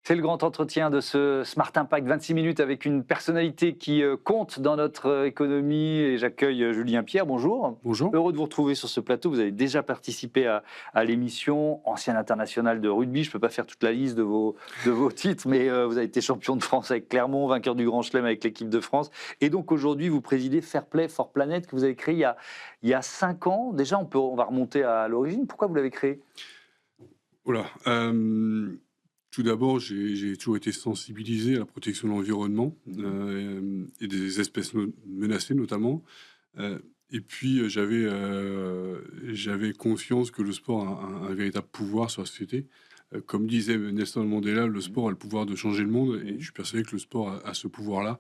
C'est le grand entretien de ce Smart Impact, 26 minutes avec une personnalité qui compte dans notre économie. Et j'accueille Julien Pierre, bonjour. Bonjour. Heureux de vous retrouver sur ce plateau. Vous avez déjà participé à l'émission, ancien international de rugby. Je ne peux pas faire toute la liste de vos titres, mais vous avez été champion de France avec Clermont, vainqueur du Grand Chelem avec l'équipe de France. Et donc aujourd'hui, vous présidez Fair Play for Planet, que vous avez créé il y a 5 ans. Déjà, on va remonter à l'origine. Pourquoi vous l'avez créé? Voilà. Tout d'abord, j'ai toujours été sensibilisé à la protection de l'environnement et des espèces menacées notamment. Et puis, j'avais conscience que le sport a un véritable pouvoir sur la société. Comme disait Nelson Mandela, le sport a le pouvoir de changer le monde, et je suis persuadé que le sport a ce pouvoir-là,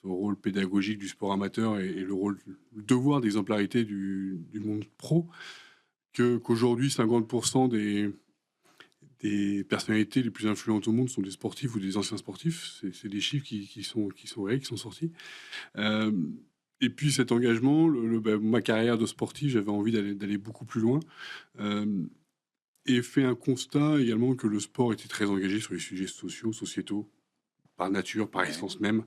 ce rôle pédagogique du sport amateur et le devoir d'exemplarité du monde pro, qu'aujourd'hui 50% des personnalités les plus influentes au monde sont des sportifs ou des anciens sportifs. C'est des chiffres qui sont réels, qui sont sortis. Euh, et puis cet engagement, ma carrière de sportif, j'avais envie d'aller beaucoup plus loin. Euh, et fait un constat également que le sport était très engagé sur les sujets sociaux, sociétaux, par nature, par Ouais. essence même.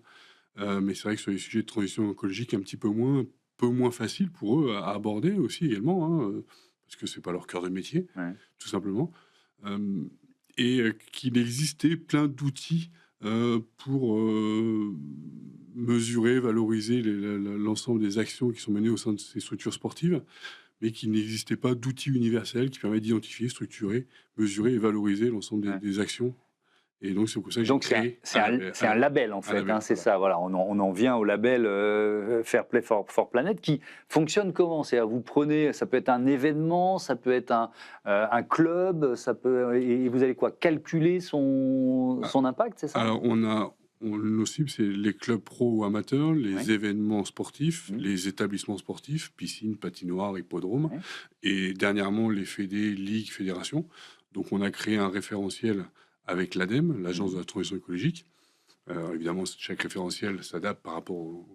Mais c'est vrai que sur les sujets de transition écologique, un petit peu moins facile pour eux à aborder aussi également, hein, parce que c'est pas leur cœur de métier, Ouais. tout simplement. Euh, qu'il existait plein d'outils pour mesurer, valoriser l'ensemble des actions qui sont menées au sein de ces structures sportives, mais qu'il n'existait pas d'outils universels qui permettent d'identifier, structurer, mesurer et valoriser l'ensemble Ouais. des actions. Et donc, c'est pour ça que j'ai Donc créé c'est un label en un fait, label. hein, c'est Voilà. ça. Voilà, on en vient au label Fair Play for Planet qui fonctionne comment? C'est-à-dire vous prenez, ça peut être un événement, ça peut être un club, ça peut et vous allez quoi? Calculer Ah, son impact, c'est ça? Alors, nos cibles, c'est les clubs pro ou amateurs, Oui. les événements sportifs, Mmh. les établissements sportifs, piscines, patinoires, hippodromes, Ouais. et dernièrement les fédés, ligues, fédérations. Donc, on a créé un référentiel avec l'ADEME, l'Agence de Mmh. la transition écologique. Évidemment, chaque référentiel s'adapte par rapport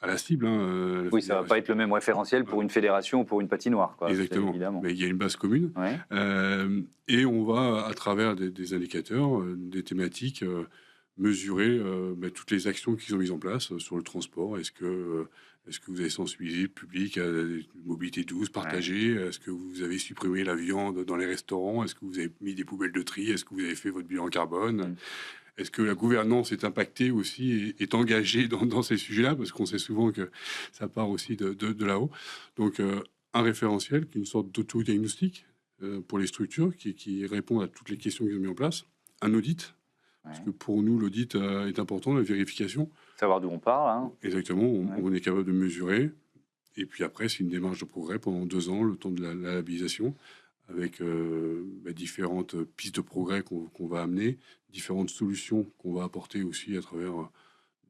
à la cible, hein, la Oui, ça va pas fédération. être le même référentiel pour une fédération ou pour une patinoire, quoi, c'est Exactement, évidemment. mais il y a une base commune, Ouais. et on va, à travers des indicateurs, des thématiques, mesurer, toutes les actions qu'ils ont mises en place, sur le transport. Est-ce que vous avez sensibilisé le public à une mobilité douce, Ouais. partagée? Est-ce que vous avez supprimé la viande dans les restaurants? Est-ce que vous avez mis des poubelles de tri? Est-ce que vous avez fait votre bilan carbone? Mmh. Est-ce que la gouvernance est impactée aussi et est engagée dans ces sujets-là? Parce qu'on sait souvent que ça part aussi de là-haut. Donc, un référentiel qui est une sorte d'autodiagnostic pour les structures qui répond à toutes les questions qu'ils ont mis en place. Un audit, parce Ouais. que pour nous, l'audit est important, la vérification. Savoir d'où on parle, hein. Exactement, Ouais. on est capable de mesurer. Et puis après, c'est une démarche de progrès pendant 2 ans, le temps de la labellisation, avec différentes pistes de progrès qu'on va amener, différentes solutions qu'on va apporter aussi à travers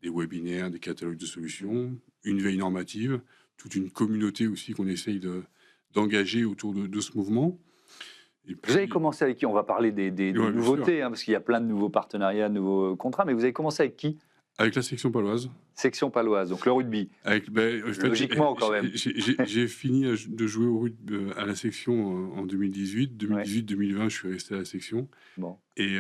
des webinaires, des catalogues de Mmh. solutions, une veille normative, toute une communauté aussi qu'on essaye d'engager autour de ce mouvement. Et Vous avez puis, commencé avec qui? On va parler des ouais, bien sûr, nouveautés, hein, parce qu'il y a plein de nouveaux partenariats, de nouveaux contrats, mais vous avez commencé avec qui? avec la section paloise. Section paloise, donc le rugby, En fait, logiquement quand même. j'ai fini de jouer au rugby à la section en 2018. Ouais, 2018-2020, je suis resté à la section. bon, Et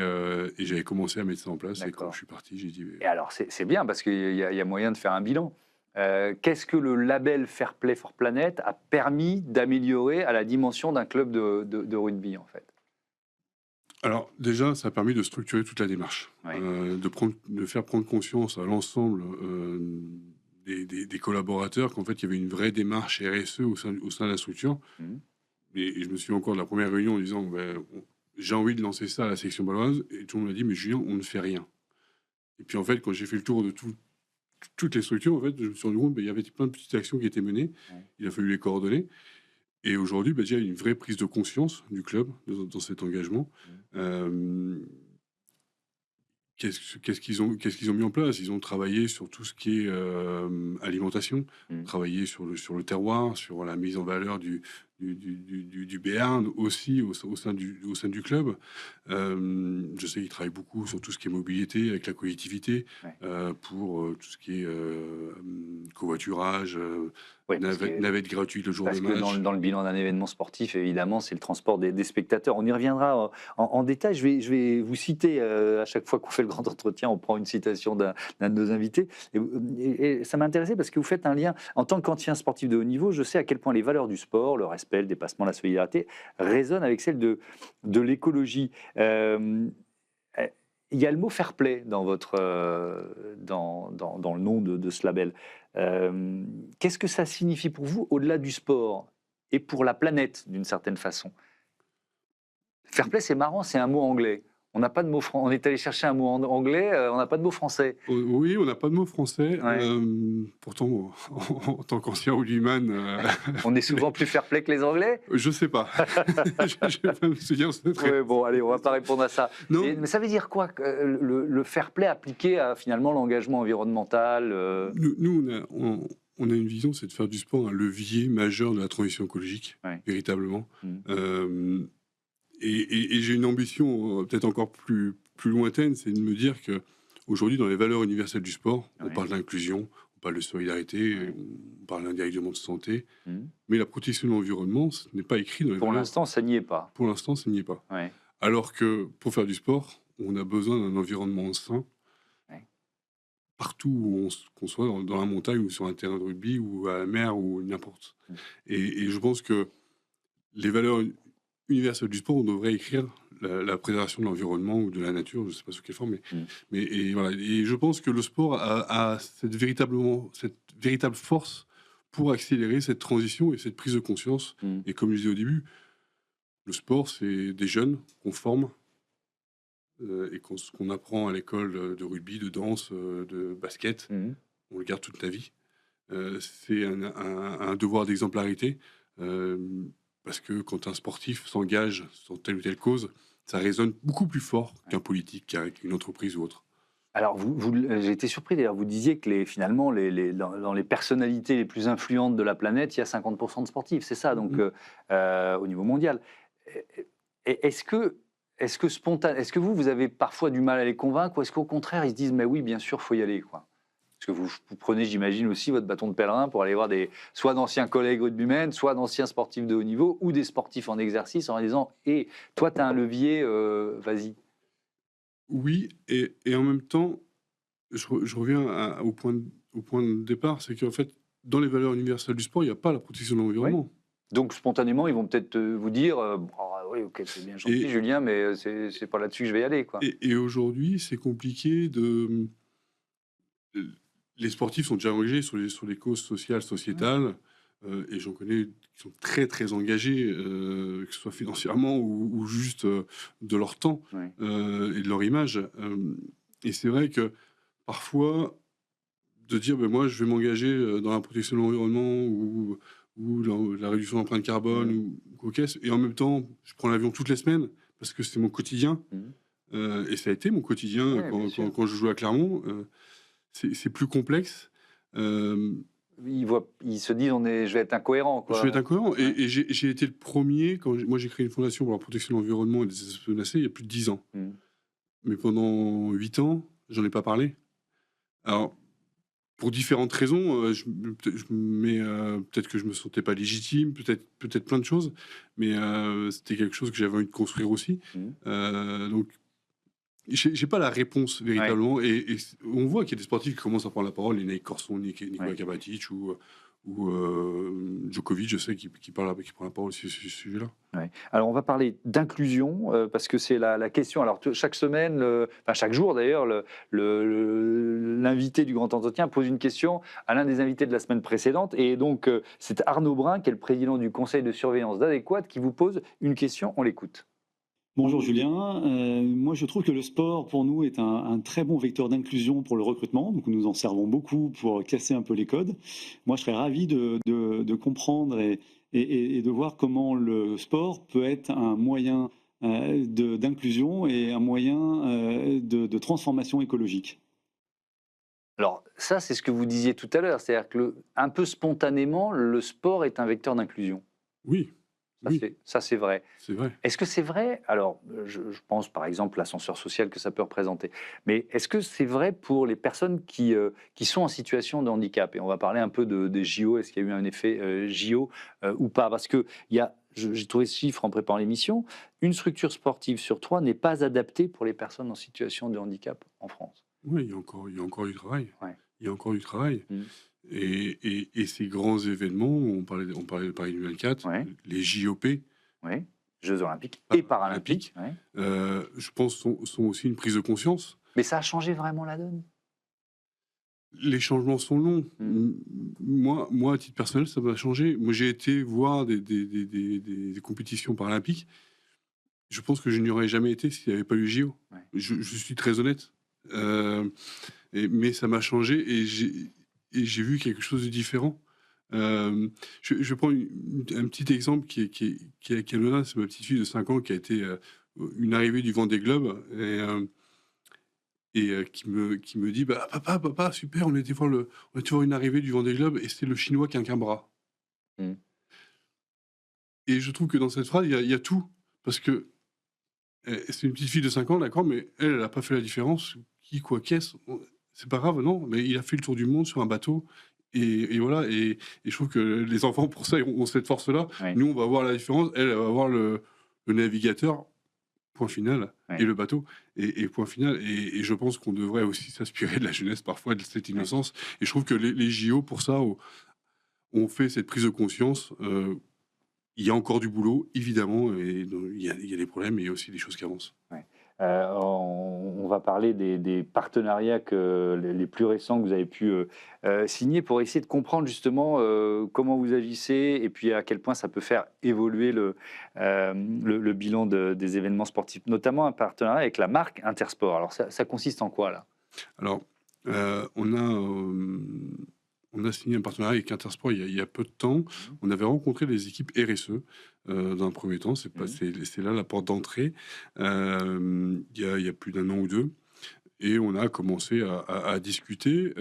j'avais commencé à mettre ça en place. Et quand je d'accord. suis parti, j'ai dit: Et alors c'est bien parce qu'il y a moyen de faire un bilan. Qu'est-ce que le label Fair Play for Planet a permis d'améliorer à la dimension d'un club de rugby, en fait? Alors déjà, ça a permis de structurer toute la démarche, Oui. de faire prendre conscience à l'ensemble des collaborateurs qu'en fait, il y avait une vraie démarche RSE au sein de la structure. Mmh. Et je me souviens encore de la première réunion en disant: j'ai envie de lancer ça à la section baloise. Et tout le monde m'a dit: mais Julien, on ne fait rien. Et puis en fait, quand j'ai fait le tour de toutes les structures, en fait, je me suis rendu compte qu'il y avait plein de petites actions qui étaient menées. Ouais. Il a fallu les coordonner. Et aujourd'hui, déjà, il y a une vraie prise de conscience du club dans cet engagement. Mmh. Euh, qu'est-ce qu'ils ont mis en place? Ils ont travaillé sur tout ce qui est alimentation, Mmh. travaillé sur le terroir, sur la mise en valeur du Béarn aussi au sein du club. Je sais qu'ils travaillent beaucoup sur tout ce qui est mobilité avec la collectivité, Ouais. pour tout ce qui est covoiturage, Oui, parce que navette gratuite le jour de Dans, match. dans le bilan d'un événement sportif, évidemment, c'est le transport des spectateurs. On y reviendra en détail. Je vais vous citer, à chaque fois qu'on fait le grand entretien, on prend une citation d'un de nos invités. Et ça m'a intéressé parce que vous faites un lien. En tant qu'ancien sportif de haut niveau, je sais à quel point les valeurs du sport, le respect, le dépassement, la solidarité, résonnent avec celles de l'écologie. Euh, il y a le mot fair play dans, dans le nom de ce label. Qu'est-ce que ça signifie pour vous au-delà du sport et pour la planète d'une certaine façon? Fair play, c'est marrant, c'est un mot anglais. On n'a pas de mot on est allé chercher un mot anglais, on n'a pas de mot français. Oui, on n'a pas de mot français. Ouais. Pourtant, en tant qu'ancien rugbyman, On est souvent plus fair play que les Anglais. je sais pas. Je vais pas me souvenir. Ouais, bon, allez, on va pas répondre à ça. Non, Mais ça veut dire quoi, le fair play appliqué à finalement l'engagement environnemental nous, on a une vision, c'est de faire du sport un levier majeur de la transition écologique, Ouais. véritablement. Mm. Et j'ai une ambition peut-être encore plus lointaine, c'est de me dire que aujourd'hui, dans les valeurs universelles du sport, on Ouais. parle d'inclusion, on parle de solidarité, Ouais. on parle indirectement de santé, Mm. mais la protection de l'environnement, ce n'est pas écrit dans les Pour valeurs. l'instant, ça n'y est pas. Pour l'instant, ça n'y est pas. Ouais. Alors que pour faire du sport, on a besoin d'un environnement sain. Ouais. Partout où qu'on soit, dans la montagne ou sur un terrain de rugby ou à la mer ou n'importe. Mm. Et je pense que les valeurs universelles du sport, on devrait écrire la préservation de l'environnement ou de la nature, je ne sais pas sous quelle forme, mais voilà. Et je pense que le sport a cette véritable force pour accélérer cette transition et cette prise de conscience. Mm. Et comme je disais au début, le sport, c'est des jeunes qu'on forme et qu'on apprend à l'école de rugby, de danse, de basket. Mm. On le garde toute la vie. C'est un devoir d'exemplarité. Parce que quand un sportif s'engage sur telle ou telle cause, ça résonne beaucoup plus fort qu'un politique, qu'une entreprise ou autre. Alors, j'ai été surpris d'ailleurs, vous disiez que finalement, dans les personnalités les plus influentes de la planète, il y a 50% de sportifs, c'est ça, donc au niveau mondial. Est-ce que, est-ce que vous avez parfois du mal à les convaincre, ou est-ce qu'au contraire, ils se disent, mais oui, bien sûr, il faut y aller, quoi? Parce que vous prenez, j'imagine, aussi votre bâton de pèlerin pour aller voir soit d'anciens collègues rugbymen, soit d'anciens sportifs de haut niveau, ou des sportifs en exercice, en disant, hé, toi, tu as un levier, vas-y. Oui, et en même temps, je reviens au point de départ, c'est qu'en fait, dans les valeurs universelles du sport, il n'y a pas la protection de l'environnement. Donc, spontanément, ils vont peut-être vous dire oui, ok, c'est bien gentil, Et, Julien, mais c'est pas là-dessus que je vais y aller, quoi. et aujourd'hui, c'est compliqué de... Les sportifs sont déjà engagés sur les causes sociales, sociétales, et j'en connais qui sont très, très engagés, que ce soit financièrement ou juste de leur temps Ouais. et de leur image. Et c'est vrai que parfois, de dire, ben moi, je vais m'engager dans la protection de l'environnement ou la réduction de l'empreinte carbone ou quoi qu'est-ce, et en même temps, je prends l'avion toutes les semaines parce que c'est mon quotidien. Et ça a été mon quotidien Ouais, bien sûr. quand je jouais à Clermont. C'est plus complexe. Ils se disent, je vais être incohérent, quoi. Je vais être incohérent. Ouais. Et j'ai été le premier, moi j'ai créé une fondation pour la protection de l'environnement et des espèces menacées il y a plus de 10 ans. Mais pendant 8 ans, j'en ai pas parlé. Alors, pour différentes raisons, peut-être que je me sentais pas légitime, peut-être plein de choses, mais c'était quelque chose que j'avais envie de construire aussi. Donc, j'ai pas la réponse véritablement, et on voit qu'il y a des sportifs qui commencent à prendre la parole, les Nate Corson, Nikola Karabatic ou Djokovic, je sais, qui prend la parole sur ce sujet-là. Ouais. Alors, on va parler d'inclusion, parce que c'est la question. Alors, chaque semaine, enfin chaque jour d'ailleurs, l'invité du grand entretien pose une question à l'un des invités de la semaine précédente. Et donc, c'est Arnaud Brun, qui est le président du conseil de surveillance d'Adéquate, qui vous pose une question. On l'écoute. Bonjour Julien, moi je trouve que le sport pour nous est un très bon vecteur d'inclusion pour le recrutement, donc nous en servons beaucoup pour casser un peu les codes. Moi je serais ravi de comprendre et de voir comment le sport peut être un moyen d'inclusion et un moyen de transformation écologique. Alors, ça, c'est ce que vous disiez tout à l'heure. C'est-à-dire que, un peu spontanément, le sport est un vecteur d'inclusion. Oui, Oui. Ça, c'est vrai. C'est vrai. Est-ce que c'est vrai? Alors, je pense par exemple l'ascenseur social que ça peut représenter. Mais est-ce que c'est vrai pour les personnes qui sont en situation de handicap? Et on va parler un peu des JO. Est-ce qu'il y a eu un effet JO ou pas? Parce que j'ai trouvé ce chiffre en préparant l'émission. Une structure sportive sur 3 n'est pas adaptée pour les personnes en situation de handicap en France. Oui, il y a encore du travail. Ouais. Il y a encore du travail. Mm. Et ces grands événements, on parlait de Paris 2024, Ouais. les JOP, Oui. Jeux olympiques et paralympiques. Ouais. je pense, sont aussi une prise de conscience. Mais ça a changé vraiment la donne. Les changements sont longs. Moi, à titre personnel, ça m'a changé. Moi, j'ai été voir des compétitions paralympiques. Je pense que je n'y aurais jamais été s'il n'y avait pas eu JO. Ouais. Je suis très honnête. Mais ça m'a changé et j'ai vu quelque chose de différent. Je prends un petit exemple qui est anodin. C'est ma petite fille de 5 ans qui a été une arrivée du Vendée Globe et qui me dit bah, papa, super, on était voir une arrivée du Vendée Globe et c'était le Chinois qui a qu'un bras. Mm. Et je trouve que dans cette phrase, il y a tout. Parce que c'est une petite fille de 5 ans, d'accord, mais elle n'a pas fait la différence. Qui, quoi, qu'est-ce C'est pas grave, non, mais il a fait le tour du monde sur un bateau. Et voilà, et je trouve que les enfants, pour ça, ont cette force-là. Oui. Nous, on va voir la différence. Elle va voir le navigateur, point final, Oui. et le bateau, et point final. Et je pense qu'on devrait aussi s'inspirer de la jeunesse, parfois, de cette innocence. Et je trouve que les JO, pour ça, ont fait cette prise de conscience. Il y a encore du boulot, évidemment, et il y a des problèmes, mais il y a aussi des choses qui avancent. Ouais. On va parler des partenariats les plus récents que vous avez pu signer pour essayer de comprendre justement comment vous agissez et puis à quel point ça peut faire évoluer le bilan des événements sportifs, notamment un partenariat avec la marque Intersport. Alors ça consiste en quoi là? Alors, on a signé un partenariat avec Intersport il y a peu de temps. On avait rencontré les équipes RSE dans un premier temps. C'est là la porte d'entrée. Il y a plus d'un an ou deux. Et on a commencé à discuter.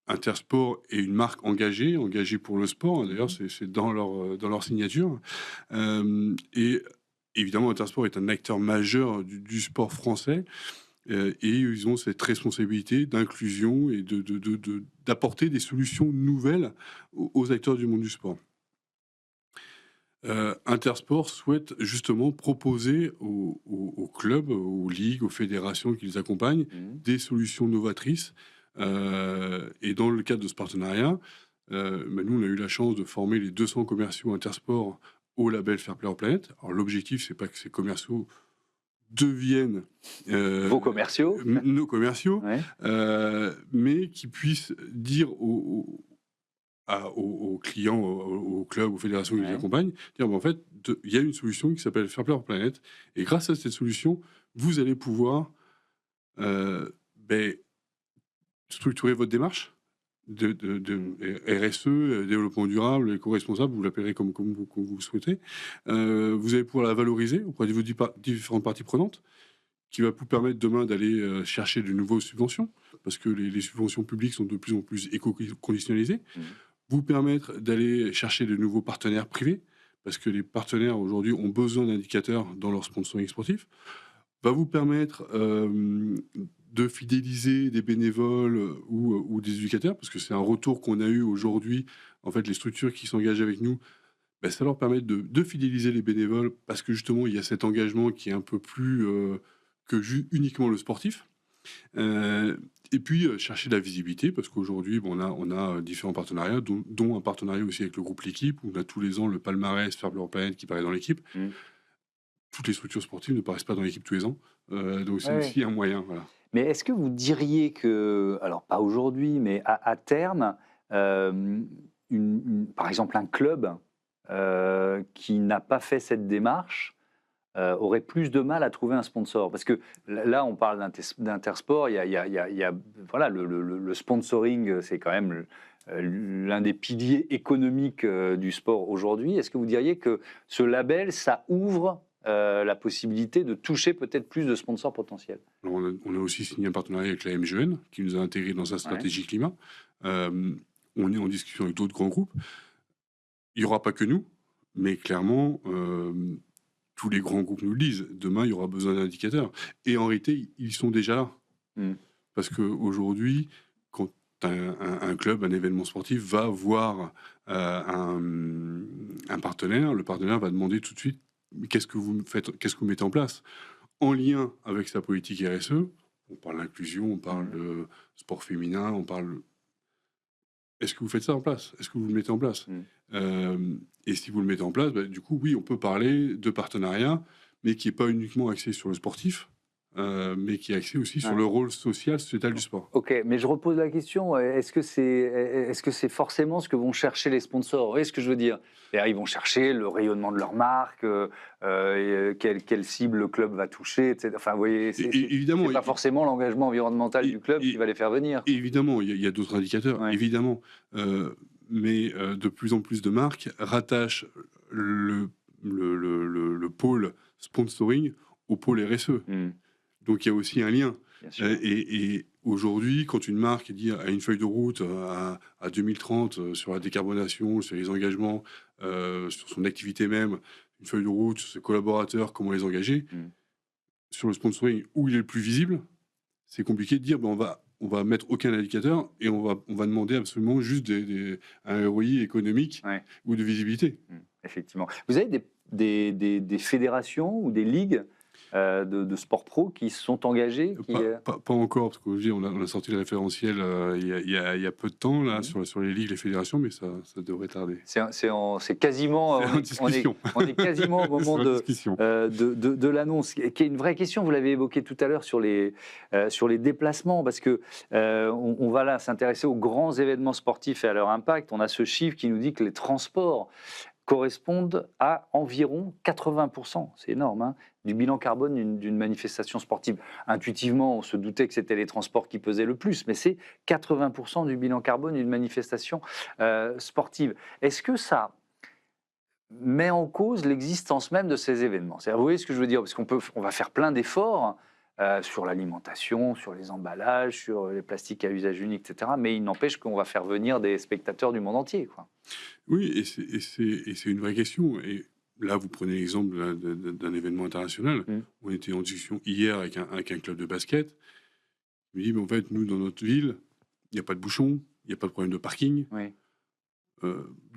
Intersport est une marque engagée pour le sport. D'ailleurs, c'est dans leur signature. Et évidemment, Intersport est un acteur majeur du sport français. Et ils ont cette responsabilité d'inclusion et d'apporter des solutions nouvelles aux acteurs du monde du sport. Intersport souhaite justement proposer aux clubs, aux ligues, aux fédérations qui les accompagnent, des solutions novatrices. Et dans le cadre de ce partenariat, nous, on a eu la chance de former les 200 commerciaux Intersport au label Fair Play Planet. Alors l'objectif, c'est pas que ces commerciaux deviennent vos commerciaux, nos commerciaux, ouais. Mais qui puissent dire aux clients, aux clubs, aux fédérations qui les accompagnent, dire en fait, il y a une solution qui s'appelle Fair Play Planet, et grâce à cette solution, vous allez pouvoir structurer votre démarche de RSE, développement durable, éco-responsable, vous l'appellerez comme vous souhaitez. Vous allez pouvoir la valoriser auprès de vos différentes parties prenantes, qui va vous permettre demain d'aller chercher de nouvelles subventions, parce que les subventions publiques sont de plus en plus éco-conditionnalisées. Vous permettre d'aller chercher de nouveaux partenaires privés, parce que les partenaires aujourd'hui ont besoin d'indicateurs dans leur sponsoring sportif. Va vous permettre de fidéliser des bénévoles ou des éducateurs, parce que c'est un retour qu'on a eu aujourd'hui. En fait, les structures qui s'engagent avec nous, ça leur permet de fidéliser les bénévoles, parce que justement, il y a cet engagement qui est un peu plus que uniquement le sportif. Et puis, chercher de la visibilité, parce qu'aujourd'hui, on a différents partenariats, dont un partenariat aussi avec le groupe L'Équipe, où on a tous les ans le palmarès Fair Play Planet qui paraît dans l'équipe. Toutes les structures sportives ne paraissent pas dans l'équipe tous les ans. Donc, c'est aussi un moyen. Voilà. Mais est-ce que vous diriez que, alors pas aujourd'hui, mais à terme, par exemple un club qui n'a pas fait cette démarche aurait plus de mal à trouver un sponsor? Parce que là, on parle d'Intersport, il y a voilà, le sponsoring, c'est quand même l'un des piliers économiques du sport aujourd'hui. Est-ce que vous diriez que ce label, ça ouvre la possibilité de toucher peut-être plus de sponsors potentiels? Alors on a aussi signé un partenariat avec la MGN, qui nous a intégrés dans sa stratégie climat. On est en discussion avec d'autres grands groupes. Il n'y aura pas que nous. Mais clairement, tous les grands groupes nous le disent, demain, il y aura besoin d'indicateurs. Et en réalité, ils sont déjà là. Mm. Parce qu'aujourd'hui, quand un club, un événement sportif va voir un partenaire, le partenaire va demander tout de suite qu'est-ce que vous faites, qu'est-ce que vous mettez en place en lien avec sa politique RSE. On parle d'inclusion, on parle de sport féminin, on parle. Est-ce que vous faites ça en place? Est-ce que vous le mettez en place? Et si vous le mettez en place, du coup, oui, on peut parler de partenariat, mais qui n'est pas uniquement axé sur le sportif, mais qui est axé aussi sur le rôle social, sociétal du sport. Ok, mais je repose la question, est-ce que c'est forcément ce que vont chercher les sponsors? Vous voyez ce que je veux dire? Ils vont chercher le rayonnement de leur marque, quelle cible le club va toucher, etc. Enfin, vous voyez, évidemment, c'est pas forcément l'engagement environnemental du club qui va les faire venir. Évidemment, il y a d'autres indicateurs, évidemment. Mais de plus en plus de marques rattachent le pôle sponsoring au pôle RSE. Donc il y a aussi un lien. Et aujourd'hui, quand une marque dit à une feuille de route à 2030 sur la décarbonation, sur les engagements, sur son activité même, une feuille de route sur ses collaborateurs, comment les engager, sur le sponsoring, où il est le plus visible, c'est compliqué de dire on va mettre aucun indicateur et on va demander absolument juste un ROI économique ou de visibilité. Effectivement. Vous avez des fédérations ou des ligues de sport pro qui se sont engagés Pas encore, parce qu'on a sorti le référentiel il y a peu de temps là, sur les ligues, les fédérations, mais ça devrait tarder. C'est quasiment... on est quasiment au moment de l'annonce, qui est une vraie question. Vous l'avez évoqué tout à l'heure sur les déplacements, parce que on va là s'intéresser aux grands événements sportifs et à leur impact. On a ce chiffre qui nous dit que les transports correspondent à environ 80%, c'est énorme, du bilan carbone d'une manifestation sportive. Intuitivement, on se doutait que c'était les transports qui pesaient le plus, mais c'est 80% du bilan carbone d'une manifestation sportive. Est-ce que ça met en cause l'existence même de ces événements? Vous voyez ce que je veux dire? Parce qu'on va faire plein d'efforts sur l'alimentation, sur les emballages, sur les plastiques à usage unique, etc. Mais il n'empêche qu'on va faire venir des spectateurs du monde entier, quoi. Oui, et c'est une vraie question. Et là, vous prenez l'exemple d'un événement international. On était en discussion hier avec un club de basket. Il me dit, mais en fait, nous, dans notre ville, il n'y a pas de bouchons, il n'y a pas de problème de parking.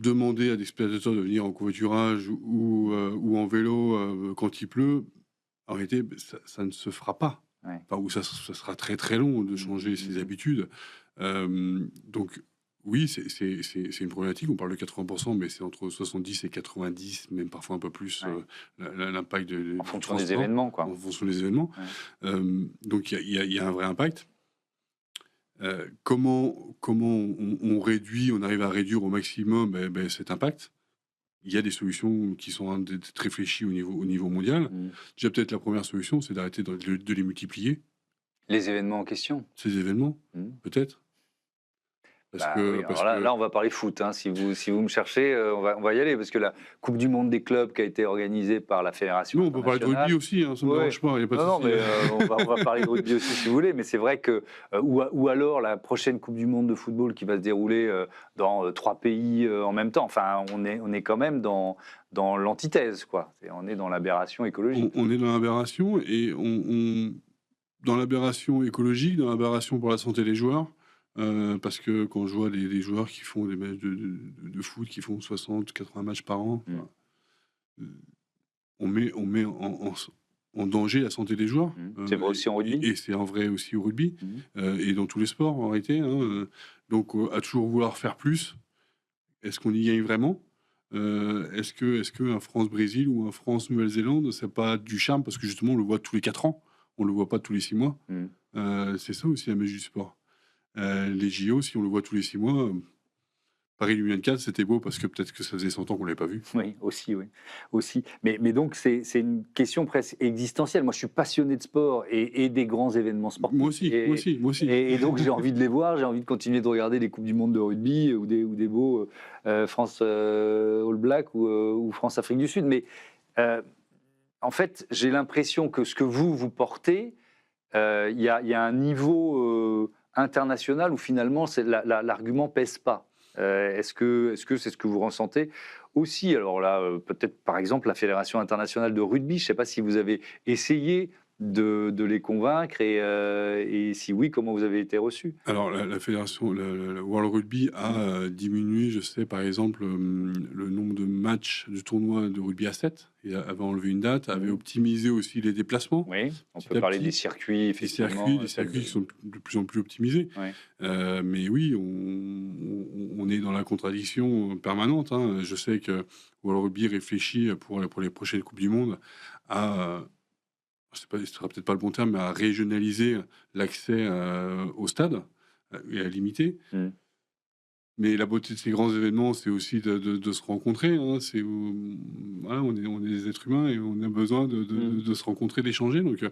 Demander à des spectateurs de venir en covoiturage ou en vélo quand il pleut, en réalité, ça ne se fera pas. Enfin, ou ça sera très très long de changer ses habitudes. Donc, oui, c'est une problématique. On parle de 80%, mais c'est entre 70 et 90, même parfois un peu plus, l'impact en fonction des événements, quoi. En fonction des événements. Donc, il y a un vrai impact. Comment on réduit, on arrive à réduire au maximum cet impact? Il y a des solutions qui sont d'être réfléchies au niveau mondial. Déjà, peut-être la première solution, c'est d'arrêter de les multiplier. Les événements en question? Ces événements, peut-être. Là, on va parler foot. Si vous me cherchez, on va y aller. Parce que la Coupe du Monde des clubs qui a été organisée par la Fédération on peut parler de rugby aussi, ça ne me dérange pas. Il y a pas de souci. Mais on va parler de rugby aussi si vous voulez. Mais c'est vrai que... ou alors la prochaine Coupe du Monde de football qui va se dérouler dans 3 pays en même temps. Enfin, on est quand même dans l'antithèse, quoi. On est dans l'aberration écologique. On est dans l'aberration, et dans l'aberration écologique, dans l'aberration pour la santé des joueurs. Parce que quand je vois des joueurs qui font des matchs de foot, qui font 60-80 matchs par an, on met en danger la santé des joueurs. C'est vrai aussi en rugby. Et c'est en vrai aussi au rugby, et dans tous les sports en réalité. Donc à toujours vouloir faire plus, est-ce qu'on y gagne vraiment? Est-ce que un France-Brésil ou un France-Nouvelle-Zélande, c'est pas du charme? Parce que justement, on le voit tous les 4 ans, on le voit pas tous les 6 mois. C'est ça aussi la magie du sport. Les JO, si on le voit tous les 6 mois, Paris 2024, c'était beau parce que peut-être que ça faisait 100 ans qu'on ne l'avait pas vu. Oui, aussi. Mais donc, c'est une question presque existentielle. Moi, je suis passionné de sport et des grands événements sportifs. Moi aussi. Et donc, j'ai envie de les voir, j'ai envie de continuer de regarder les Coupes du Monde de rugby ou des beaux France All Black ou France Afrique du Sud. Mais en fait, j'ai l'impression que ce que vous portez, il y a un niveau international où finalement l'argument pèse pas. Est-ce que c'est ce que vous ressentez, aussi, alors là, peut-être par exemple la Fédération internationale de rugby, je ne sais pas si vous avez essayé de les convaincre et si oui, comment vous avez été reçu? Alors la fédération, le World Rugby Mmh. a diminué, je sais par exemple, le nombre de matchs du tournoi de rugby à 7. Il avait enlevé une date, avait Mmh. optimisé aussi les déplacements, Oui, on peut petit à parler des petit. circuits, effectivement, Des celle circuits de qui sont de plus en plus optimisés. ouais. Mais oui, on est dans la contradiction permanente, hein. Je sais que World Rugby réfléchit pour les prochaines coupes du monde à, c'est pas, ce sera peut-être pas le bon terme, mais à régionaliser l'accès, au stade, et à limiter. Mmh. Mais la beauté de ces grands événements, c'est aussi de se rencontrer, hein. C'est, voilà, on est des êtres humains et on a besoin Mmh. de se rencontrer, d'échanger, donc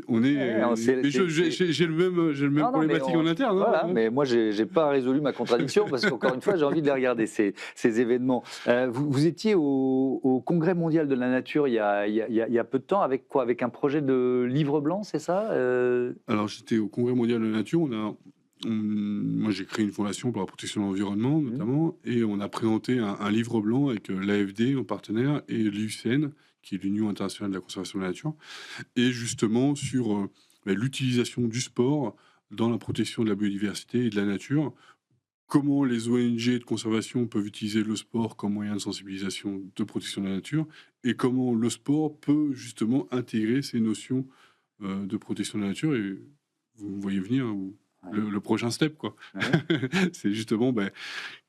on est, Ouais, alors mais j'ai le même non, non, mais problématique en interne, hein, voilà, hein. mais moi, j'ai pas résolu ma contradiction parce qu'encore une fois, j'ai envie de les regarder, ces événements. Vous étiez au Congrès mondial de la nature il y a peu de temps, avec quoi? Avec un projet de livre blanc, c'est ça? Alors, j'étais au Congrès mondial de la nature. Moi, j'ai créé une fondation pour la protection de l'environnement, Mmh. notamment, et on a présenté un livre blanc avec l'AFD en partenaire et l'UICN, qui est l'Union internationale de la conservation de la nature, et justement sur l'utilisation du sport dans la protection de la biodiversité et de la nature. Comment les ONG de conservation peuvent utiliser le sport comme moyen de sensibilisation de protection de la nature, et comment le sport peut justement intégrer ces notions de protection de la nature. Et vous me voyez venir, ou Ouais, le prochain step, quoi. ouais, C'est justement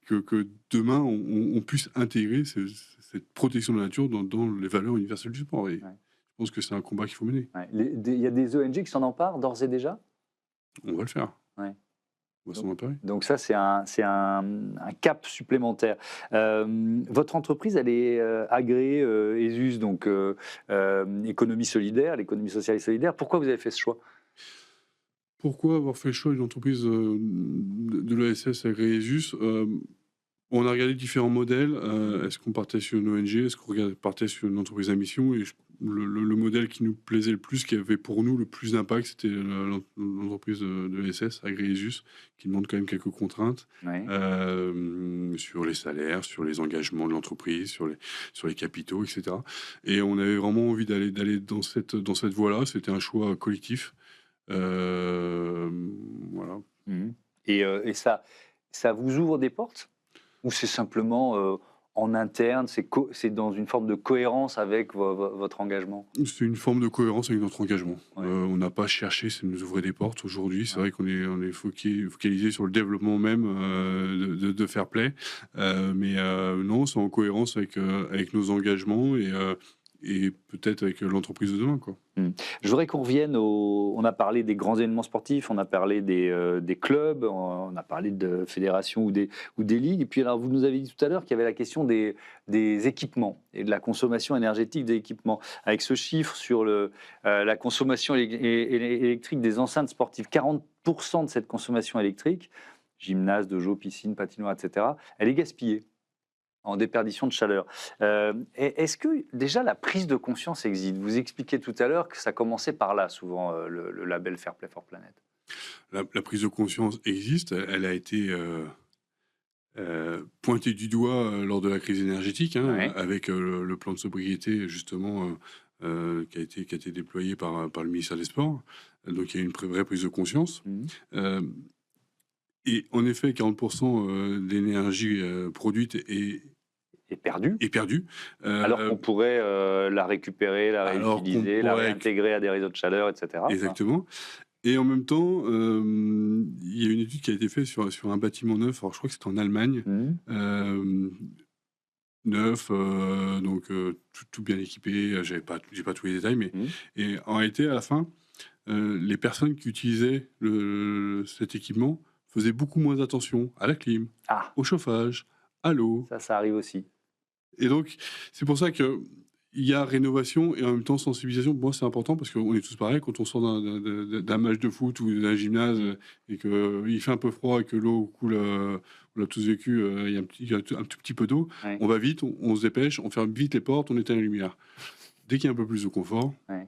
que demain, on puisse intégrer cette protection de la nature dans les valeurs universelles du sport. Et je ouais, pense que c'est un combat qu'il faut mener. ouais. Il y a des ONG qui s'en emparent d'ores et déjà? On va le faire. Ouais. On va Donc s'en emparer. donc ça, c'est un cap supplémentaire. Votre entreprise, elle est, agréée, ESUS, donc économie solidaire, l'économie sociale et solidaire. Pourquoi vous avez fait ce choix? Pourquoi avoir fait le choix d'une entreprise de l'ESS agréée ESUS? On a regardé différents modèles. Est-ce qu'on partait sur une ONG? Est-ce qu'on partait sur une entreprise à mission? Et le modèle qui nous plaisait le plus, qui avait pour nous le plus d'impact, c'était l'entreprise de l'ESS, Agrésus, qui demande quand même quelques contraintes Ouais. sur les salaires, sur les engagements de l'entreprise, sur les capitaux, etc. Et on avait vraiment envie d'aller dans cette voie-là. C'était un choix collectif. Euh, voilà. Mmh. Et ça vous ouvre des portes? Ou c'est simplement, en interne, c'est dans une forme de cohérence avec votre engagement? C'est une forme de cohérence avec notre engagement. Ouais, On n'a pas cherché, ça nous ouvrait des portes. Aujourd'hui, c'est ouais. vrai on est focalisé sur le développement même de Fairplay. Mais non, c'est en cohérence avec nos engagements et peut-être avec l'entreprise de demain, quoi. Mmh. Je voudrais qu'on revienne on a parlé des grands événements sportifs, on a parlé des clubs, on a parlé de fédérations ou des ligues. Et puis alors, vous nous avez dit tout à l'heure qu'il y avait la question des équipements et de la consommation énergétique des équipements. Avec ce chiffre sur la consommation électrique des enceintes sportives, 40% de cette consommation électrique, gymnase, dojo, piscine, patinoire, etc., elle est gaspillée en déperdition de chaleur. Est-ce que déjà la prise de conscience existe? Vous expliquiez tout à l'heure que ça commençait par là, souvent, le label Fair Play for Planet. La prise de conscience existe. Elle a été pointée du doigt lors de la crise énergétique, hein, Ouais. avec le plan de sobriété, justement, qui a été déployé par le ministère des Sports. Donc il y a une vraie prise de conscience. Mmh. Euh, Et en effet, 40% d'énergie produite Et perdue, est perdue. alors qu'on pourrait la récupérer, la Alors qu'on réutiliser, la pourrait... réintégrer à des réseaux de chaleur, etc. Enfin, Exactement. Et en même temps, il y a une étude qui a été faite sur un bâtiment neuf. Alors, je crois que c'était en Allemagne. mmh. Neuf, donc tout bien équipé. J'ai pas tous les détails, mais Mmh. et en réalité, à la fin, les personnes qui utilisaient cet équipement faisaient beaucoup moins attention à la clim, Ah, au chauffage, à l'eau. ça arrive aussi. Et donc, c'est pour ça que il y a rénovation et en même temps sensibilisation. Pour moi, c'est important parce qu'on est tous pareils. Quand on sort d'un match de foot ou d'un gymnase et qu'il fait un peu froid et que l'eau coule, on l'a tous vécu, il y a un tout petit peu d'eau, Ouais, on va vite, on se dépêche, on ferme vite les portes, on éteint la lumière. Dès qu'il y a un peu plus de confort, ouais.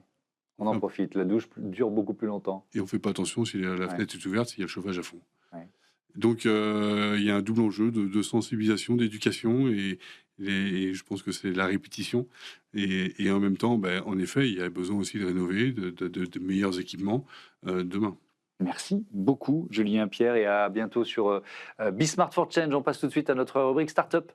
On en profite. La douche dure beaucoup plus longtemps. et on fait pas attention si la Ouais, fenêtre est ouverte, s'il y a le chauffage à fond. ouais. Donc, il y a un double enjeu de sensibilisation, d'éducation et je pense que c'est la répétition. Et en même temps, en effet, il y a besoin aussi de rénover, de meilleurs équipements demain. Merci beaucoup, Julien Pierre, et à bientôt sur Be Smart for Change. On passe tout de suite à notre rubrique Startup.